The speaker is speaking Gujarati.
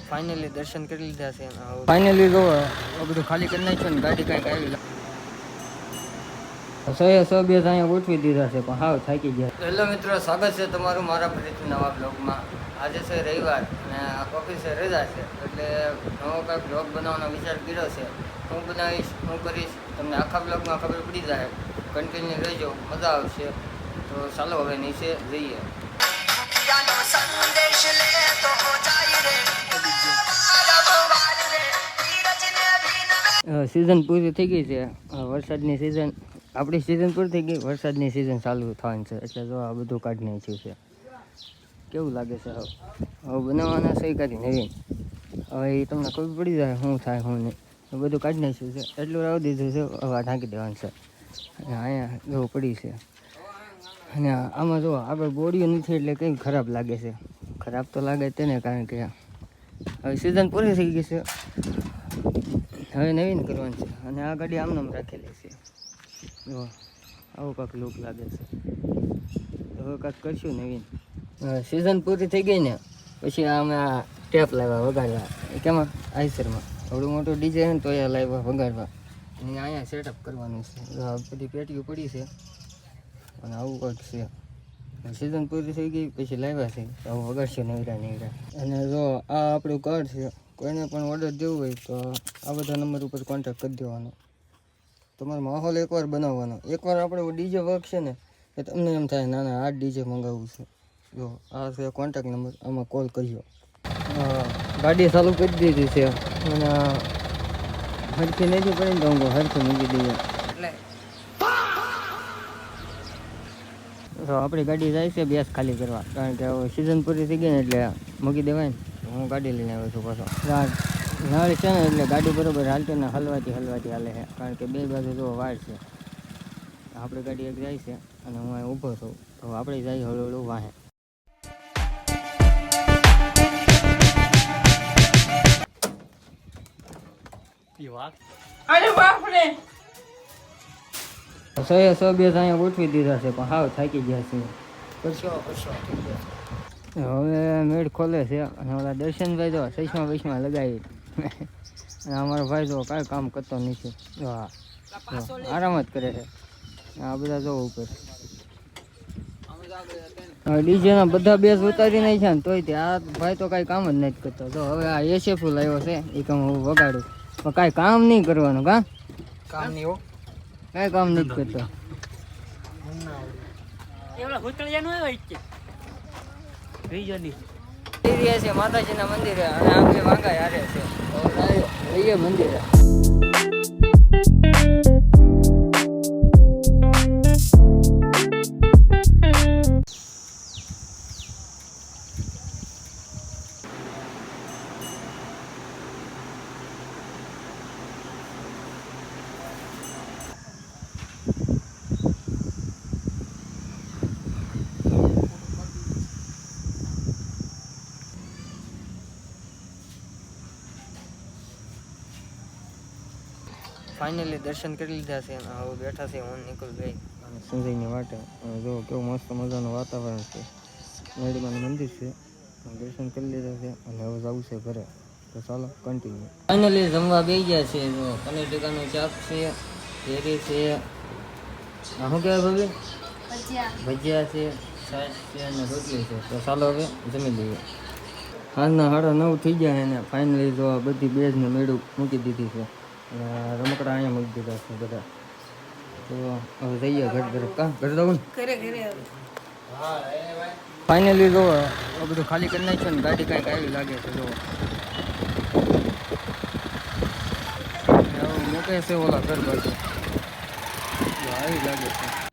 ફાઇનલી દર્શન કરી લીધા છે. ફાઇનલી જો બધું ખાલી કરી નાખ્યું ને ગાડી કાંઈક આવી સો બે અહીંયા ગોઠવી દીધા છે પણ હાવ થાકી ગયા. હેલો મિત્રો, સ્વાગત છે તમારું મારા ફરીથી નવા બ્લોગમાં. આજે છે રવિવાર અને ઓફિસે રજા છે એટલે નવો કાંઈક બ્લોગ બનાવવાનો વિચાર કર્યો છે. હું બનાવીશ, હું કરીશ, તમને આખા બ્લોગમાં ખબર પડી જાય. કન્ટિન્યુ રહેજો, મજા આવશે. તો ચાલો હવે નીચે જઈએ. સિઝન પૂરી થઈ ગઈ છે. વરસાદની સિઝન, આપણી સિઝન પૂરી થઈ ગઈ, વરસાદની સિઝન ચાલુ થવાની છે એટલે જો આ બધું કાઢી નાખ્યું છે. કેવું લાગે છે? હવે બનાવવાના સહી કાઢી નવીન. હવે એ તમને ખબર પડી જાય શું થાય શું નહીં. બધું કાઢી નાખ્યું છે, એટલું રાવ દીધું છે. હવે ઢાંકી દેવાનું છે. અને અહીંયા જો પડી છે. અને આમાં જો આપણે બોડીઓ નથી એટલે કંઈ ખરાબ લાગે છે. ખરાબ તો લાગે તેને કારણ કે હવે સિઝન પૂરી થઈ ગઈ છે. હવે નવીન કરવાનું છે. અને આ ગાડી આમનામ રાખેલી છે. જો આવું કાંક લુક લાગે છે. હવે કાંઈક કરશું નવીન. સિઝન પૂરી થઈ ગઈ ને પછી અમે આ ટેપ લાવ્યા વગાડવા. કેમાં? આઈસરમાં થોડું મોટું ડીજે છે ને તો અહીંયા લાવ્યા વગાડવા. અને અહીંયા સેટઅપ કરવાનું છે. બધી પેટીઓ પડી છે અને આવું કંઈક છે. સિઝન પૂરી થઈ ગઈ પછી લાવ્યા છે. આવું વગાડશે નવરા. અને જો આ આપણું કાર્ડ છે. કોઈને પણ ઓર્ડર દેવું હોય તો આ બધા નંબર ઉપર કોન્ટેક્ટ કરી દેવાનો. તમારો માહોલ એકવાર બનાવવાનો. એકવાર આપણે ડીજે વર્ક છે ને એ તમને એમ થાય ના ના આ ડીજે મંગાવવું છે. જો આ છે કોન્ટેક્ટ નંબર, આમાં કોલ કર્યો. ગાડી ચાલુ કરી દીધી છે અને હરખી નથી પડી ને તો હું હરખી મૂકી દઈએ. તો આપણી ગાડી જાય છે બેસ ખાલી કરવા, કારણ કે હવે સિઝન પૂરી થઈ ગઈ ને એટલે મૂકી દેવાય ને. હું ગાડી લઈને આવ્યો છું પાછો. નળ છે ને એટલે ગાડી બરાબર હાલતી ને હલવાથી હાલે છે, કારણ કે બે બાજુ જો વાડ છે. આપણી ગાડી એક જાય છે અને હું અહીં ઊભો છું. તો આપણે જઈએ હળવું વાહે. સો બે અહીંયા ગોઠવી દીધા છે પણ હાવ થાકી ગયા છે. હવે મેળ ખોલે છે અને ઓલા દર્શનભાઈ જો ચશ્મા લગાવી અને અમારો ભાઈ જો કાંઈ કામ કરતો નથી. હા આરામ જ કરે છે. આ બધા જો ઉપર ડીજેના બધા બેઝ ઉતારી નાખ્યા ને તોય આ ભાઈ તો કાંઈ કામ જ નથી કરતો. તો હવે આ એસએફ લાવ્યો છે એ કામ હું વગાડું પણ કાંઈ કામ નહીં કરવાનું. કામ નહીં હો, કાંઈ કામ નથી કરતો. માતાજીના મંદિરે અને આપણે વાંગા હારે છે મંદિરે. ફાઇનલી દર્શન કરી લીધા છે અને હવે બેઠા છે હું નિકુલભાઈ અને સંજયની વાટે. જો કેવું મસ્ત મજાનું વાતાવરણ છે. મેડીમાનું મંદિર છે, દર્શન કરી લીધા છે અને હવે જવું છે ઘરે. તો ચાલો કન્ટિન્યુ. ફાઇનલી જમવા બેસી ગયા છે. જો પનીર ટીકાનું ચાપ છે, કેરી છે, શું કહેવાય ભાભી? ભજીયા છે, છાશ છે અને રોટલી છે. તો ચાલો હવે જમી લઈએ. આજના 9:30 થઈ ગયા અને ફાઇનલી જો બધી બેઝને મેળું મૂકી દીધી છે. રમકડા અહીંયા મૂકી દીધા છે બધા. તો હવે જઈએ ઘર તરફ. ઘર જવું ને ફાઇનલી જો બધું ખાલી કરી નાખ્યું ને ગાડી કાંઈક આવી લાગે છે. જો મૂકે છે ઓલા ઘર બાજુ આવી લાગે છે.